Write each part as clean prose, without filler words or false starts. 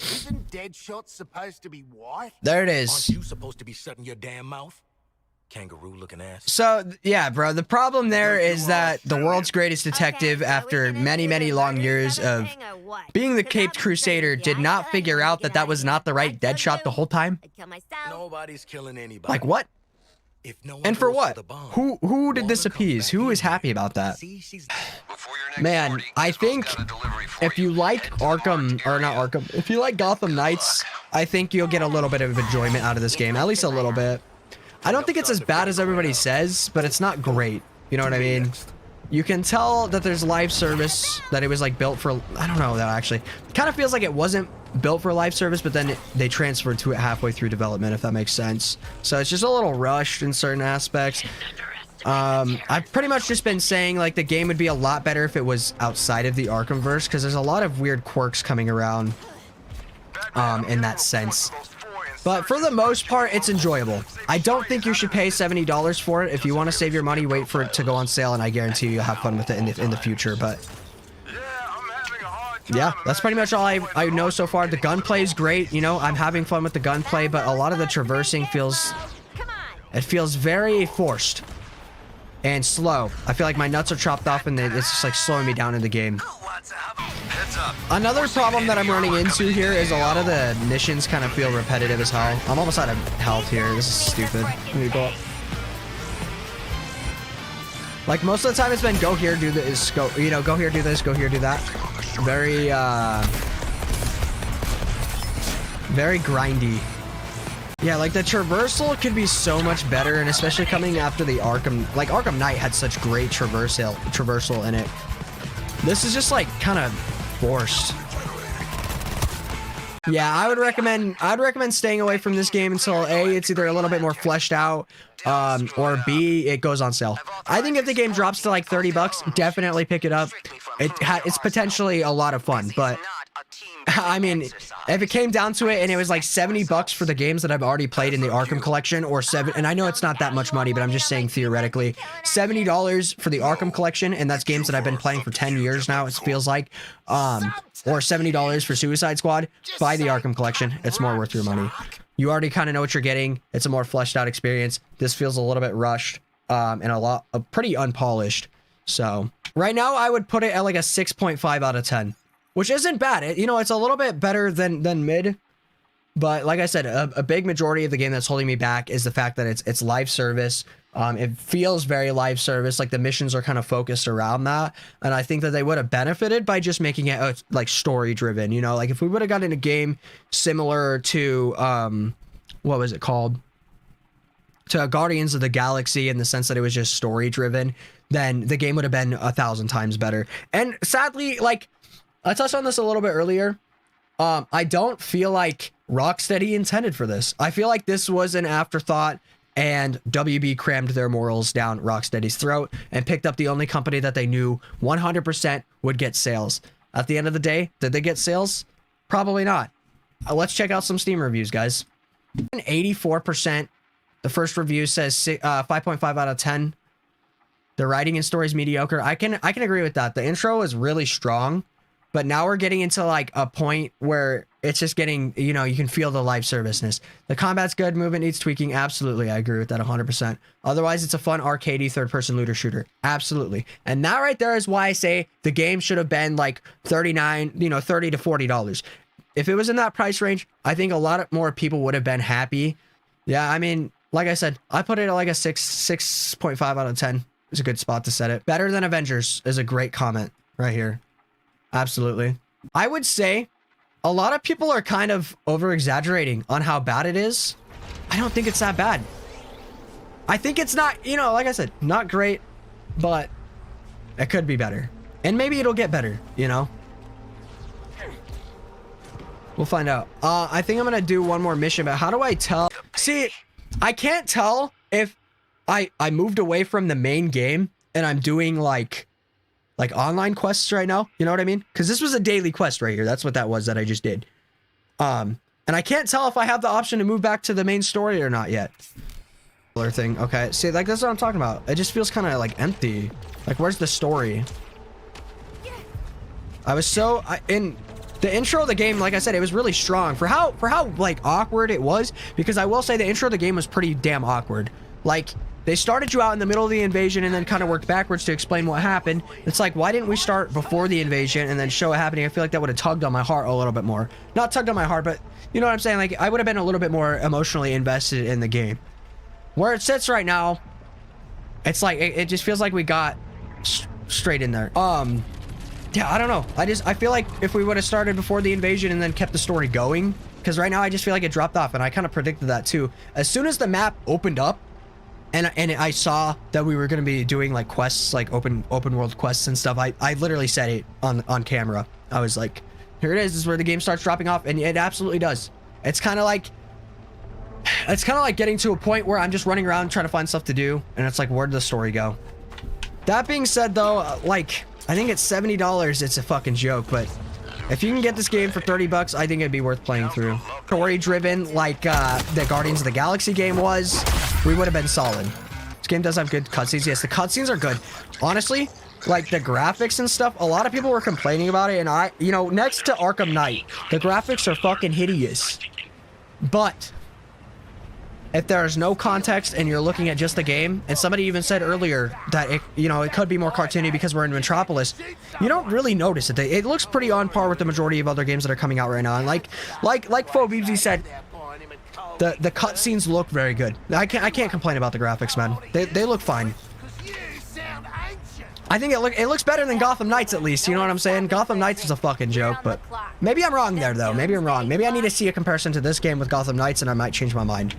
Isn't Deadshot supposed to be white? There it is. Aren't you supposed to be shutting your damn mouth? Kangaroo looking ass. So, yeah, bro, the problem there is that the world's greatest detective, after many, many long years of being the Caped Crusader, did not figure out that that was not the right Deadshot the whole time. Nobody's killing anybody. Like, what? If no one And for goes what? the bomb, Who did this appease? Who is happy about that? Man, I think if you like Arkham, or not Arkham, if you like Gotham Knights, I think you'll get a little bit of enjoyment out of this game, at least a little bit. I don't think it's as bad as everybody says, but it's not great. You know what I mean? You can tell that there's live service, that it was like built for, I don't know, that actually kind of feels like it wasn't built for live service, but then they transferred to it halfway through development, if that makes sense. So it's just a little rushed in certain aspects. I've pretty much just been saying like the game would be a lot better if it was outside of the Arkhamverse, because there's a lot of weird quirks coming around in that sense. But for the most part, it's enjoyable. I don't think you should pay $70 for it. If you want to save your money, wait for it to go on sale, and I guarantee you'll have fun with it in the future. But yeah, that's pretty much all I know so far. The gunplay is great. You know, I'm having fun with the gunplay, but a lot of the traversing feels very forced and slow. I feel like my nuts are chopped off, and it's just like slowing me down in the game. Another problem that I'm running into here is a lot of the missions kind of feel repetitive as hell. I'm almost out of health here. This is stupid. I need to go up. Like most of the time it's been go here, do this, go here, do this, go here, do that. Very grindy. Yeah, like the traversal could be so much better, and especially coming after the Arkham Knight had such great traversal in it. This is just like kind of forced. Yeah, I'd recommend staying away from this game until A, it's either a little bit more fleshed out, or B, it goes on sale. I think if the game drops to like 30 bucks, definitely pick it up. It's potentially a lot of fun, but I mean, if it came down to it and it was like 70 bucks for the games that I've already played in the Arkham collection, or and I know it's not that much money, but I'm just saying theoretically, $70 for the Arkham collection, and that's games that I've been playing for 10 years now, it feels like, or $70 for Suicide Squad, buy the Arkham collection. It's more worth your money. You already kind of know what you're getting. It's a more fleshed out experience. This feels a little bit rushed, and pretty unpolished. So right now I would put it at like a 6.5 out of 10. Which isn't bad. It's a little bit better than mid. But like I said, a big majority of the game that's holding me back is the fact that it's live service. It feels very live service. Like the missions are kind of focused around that. And I think that they would have benefited by just making it like story driven. Like if we would have gotten a game similar to, what was it called? To Guardians of the Galaxy, in the sense that it was just story driven, then the game would have been 1,000 times better. And sadly, like, I touched on this a little bit earlier. I don't feel like Rocksteady intended for this. I feel like this was an afterthought, and WB crammed their morals down Rocksteady's throat and picked up the only company that they knew 100% would get sales. At the end of the day, did they get sales? Probably not. Let's check out some Steam reviews, guys. 84%. The first review says 5.5 out of 10. The writing and story is mediocre. I can agree with that. The intro is really strong. But now we're getting into like a point where it's just getting, you can feel the live serviceness. The combat's good, movement needs tweaking. Absolutely. I agree with that 100%. Otherwise, it's a fun arcadey third-person looter shooter. Absolutely. And that right there is why I say the game should have been like $30 to $40. If it was in that price range, I think a lot more people would have been happy. Yeah, I mean, like I said, I put it at like a 6.5 out of 10. It's a good spot to set it. Better than Avengers is a great comment right here. Absolutely. I would say a lot of people are kind of over-exaggerating on how bad it is. I don't think it's that bad. I think it's not, like I said, not great, but it could be better. And maybe it'll get better, We'll find out. I think I'm going to do one more mission, but how do I tell? See, I can't tell if I moved away from the main game and I'm doing like online quests right now, you know what I mean? Because this was a daily quest right here. That's what that was that I just did. And I can't tell if I have the option to move back to the main story or not yet. Thing. Okay, see, like that's what I'm talking about. It just feels kind of like empty. Like, where's the story? I was so The intro of the game, like I said, it was really strong for how like awkward it was, because I will say the intro of the game was pretty damn awkward. Like, they started you out in the middle of the invasion and then kind of worked backwards to explain what happened. It's like, why didn't we start before the invasion and then show it happening? I feel like that would have tugged on my heart a little bit more. Not tugged on my heart, but you know what I'm saying? Like, I would have been a little bit more emotionally invested in the game. Where it sits right now, it's like, it just feels like we got straight in there. Yeah, I don't know. I feel like if we would have started before the invasion and then kept the story going, because right now I just feel like it dropped off, and I kind of predicted that too. As soon as the map opened up, and I saw that we were going to be doing like quests, like open world quests and stuff, I literally said it on camera. I was like, here it is. This is where the game starts dropping off, and it absolutely does. It's kind of like getting to a point where I'm just running around trying to find stuff to do, and it's like, where did the story go? That being said, though, like, I think it's $70. It's a fucking joke, but if you can get this game for 30 bucks, I think it'd be worth playing through. Story-driven, like the Guardians of the Galaxy game was, we would have been solid. This game does have good cutscenes. Yes, the cutscenes are good. Honestly, like the graphics and stuff, a lot of people were complaining about it, and you know, next to Arkham Knight, the graphics are fucking hideous. But if there's no context and you're looking at just the game, and somebody even said earlier that it, you know, it could be more cartoony because we're in Metropolis, you don't really notice it. It looks pretty on par with the majority of other games that are coming out right now. And like Phobebzy said, the cutscenes look very good. I can't complain about the graphics, man. They look fine. I think it looks better than Gotham Knights, at least. You know what I'm saying? Gotham Knights is a fucking joke, but maybe I'm wrong there, though. Maybe I'm wrong. Maybe I need to see a comparison to this game with Gotham Knights, and I might change my mind.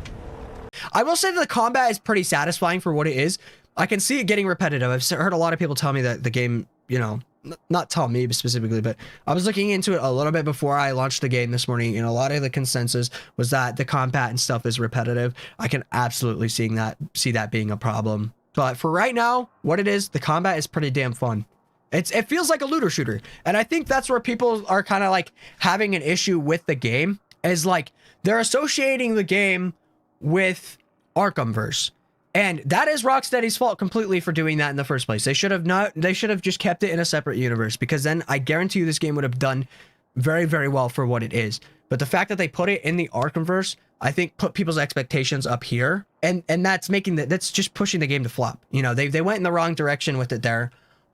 I will say that the combat is pretty satisfying for what it is. I can see it getting repetitive. I've heard a lot of people tell me that the game, you know, not tell me specifically, but I was looking into it a little bit before I launched the game this morning, and a lot of the consensus was that the combat and stuff is repetitive. I can absolutely see that being a problem. But for right now, what it is, the combat is pretty damn fun. It feels like a looter shooter. And I think that's where people are kind of like having an issue with the game, is like they're associating the game with Arkhamverse, and that is Rocksteady's fault completely for doing that in the first place. They should have just kept it in a separate universe, because then I guarantee you this game would have done very, very well for what it is. But the fact that they put it in the Arkhamverse, I think put people's expectations up here, and that's that's just pushing the game to flop. You know, they went in the wrong direction with it there.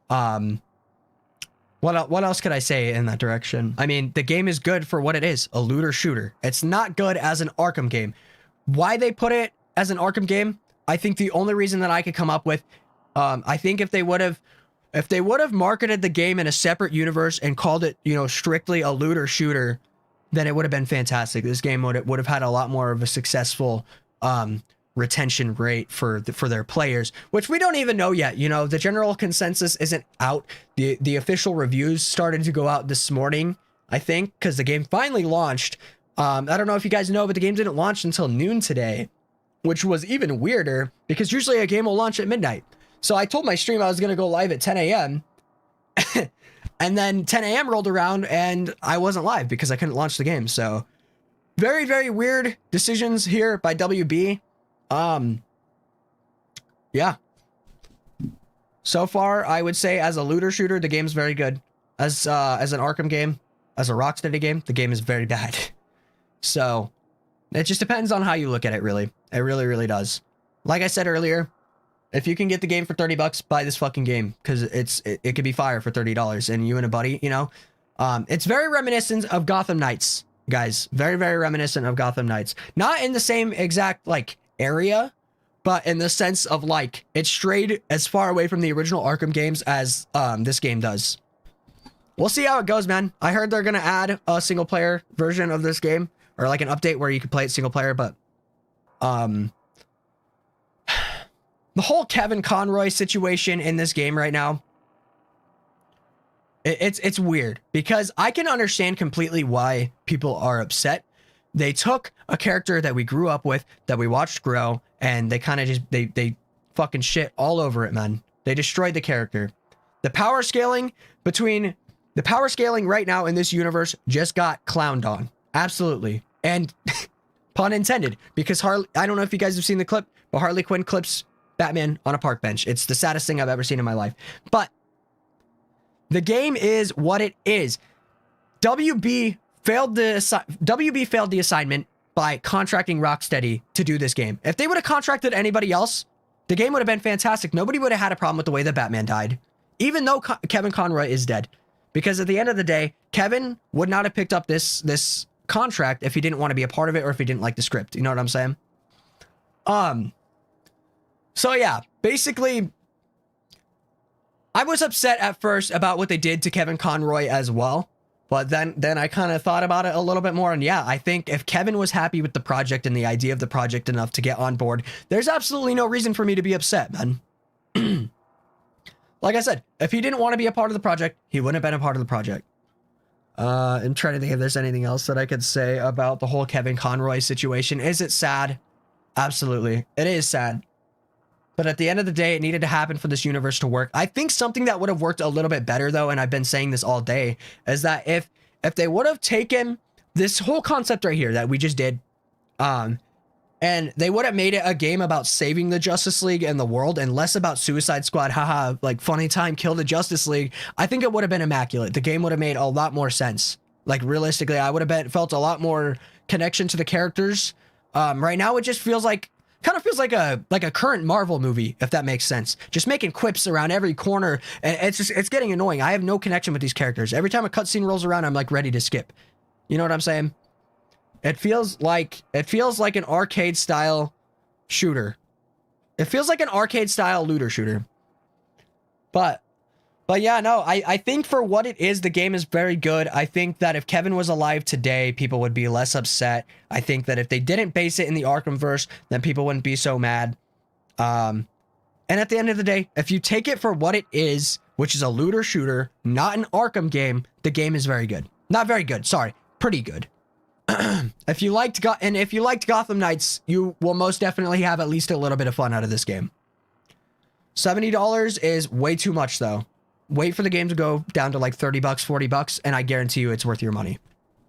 What else could I say in that direction? I mean, the game is good for what it is, a looter shooter. It's not good as an Arkham game. Why they put it as an Arkham game, I think the only reason that I could come up with, I think if they would have marketed the game in a separate universe and called it, you know, strictly a looter shooter, then it would have been fantastic. This game would have had a lot more of a successful retention rate for their players, which we don't even know yet. You know, the general consensus isn't out. The official reviews started to go out this morning, I think, because the game finally launched. I don't know if you guys know, but the game didn't launch until noon today, which was even weirder because usually a game will launch at midnight. So I told my stream I was going to go live at 10 a.m. and then 10 a.m. rolled around and I wasn't live because I couldn't launch the game. So very, very weird decisions here by WB. Yeah. So far, I would say as a looter shooter, the game's very good. As an Arkham game, as a Rocksteady game, the game is very bad. So it just depends on how you look at it, really. It really, really does. Like I said earlier, if you can get the game for 30 bucks, buy this fucking game, because it could be fire for $30. And you and a buddy, you know, it's very reminiscent of Gotham Knights, guys. Very, very reminiscent of Gotham Knights. Not in the same exact like area, but in the sense of like it strayed as far away from the original Arkham games as this game does. We'll see how it goes, man. I heard they're gonna add a single player version of this game, or like an update where you can play it single player, but the whole Kevin Conroy situation in this game right now, it's weird, because I can understand completely why people are upset. They took a character that we grew up with, that we watched grow, and they kind of just they fucking shit all over it, man. They destroyed the character. The power scaling right now in this universe just got clowned on. Absolutely. And pun intended, because I don't know if you guys have seen the clip, but Harley Quinn clips Batman on a park bench. It's the saddest thing I've ever seen in my life. But the game is what it is. WB failed the assignment by contracting Rocksteady to do this game. If they would have contracted anybody else, the game would have been fantastic. Nobody would have had a problem with the way that Batman died, even though Kevin Conroy is dead. Because at the end of the day, Kevin would not have picked up this contract if he didn't want to be a part of it or if he didn't like the script. You know what I'm saying? So yeah, basically, I was upset at first about what they did to Kevin Conroy as well. But then I kind of thought about it a little bit more. And yeah, I think if Kevin was happy with the project and the idea of the project enough to get on board, there's absolutely no reason for me to be upset, man. Like I said, if he didn't want to be a part of the project, he wouldn't have been a part of the project. I'm trying to think if there's anything else that I could say about the whole Kevin Conroy situation. Is it sad? Absolutely. It is sad. But at the end of the day, it needed to happen for this universe to work. I think something that would have worked a little bit better, though, and I've been saying this all day, is that if they would have taken this whole concept right here that we just did, and they would have made it a game about saving the Justice League and the world and less about Suicide Squad, haha, like funny time, kill the Justice League, I think it would have been immaculate. The game would have made a lot more sense. Like, realistically, I would have felt a lot more connection to the characters. Right now, it just feels like, kind of feels like a current Marvel movie, if that makes sense. Just making quips around every corner, and it's getting annoying. I have no connection with these characters. Every time a cutscene rolls around, I'm like ready to skip. You know what I'm saying? It feels like an arcade style shooter. It feels like an arcade style looter shooter. But yeah, no, I think for what it is, the game is very good. I think that if Kevin was alive today, people would be less upset. I think that if they didn't base it in the Arkhamverse, then people wouldn't be so mad. And at the end of the day, if you take it for what it is, which is a looter shooter, not an Arkham game, the game is very good. Not very good, sorry, pretty good. If you liked Gotham Knights, you will most definitely have at least a little bit of fun out of this game. $70 is way too much, though. Wait for the game to go down to like $30, $40, and I guarantee you it's worth your money.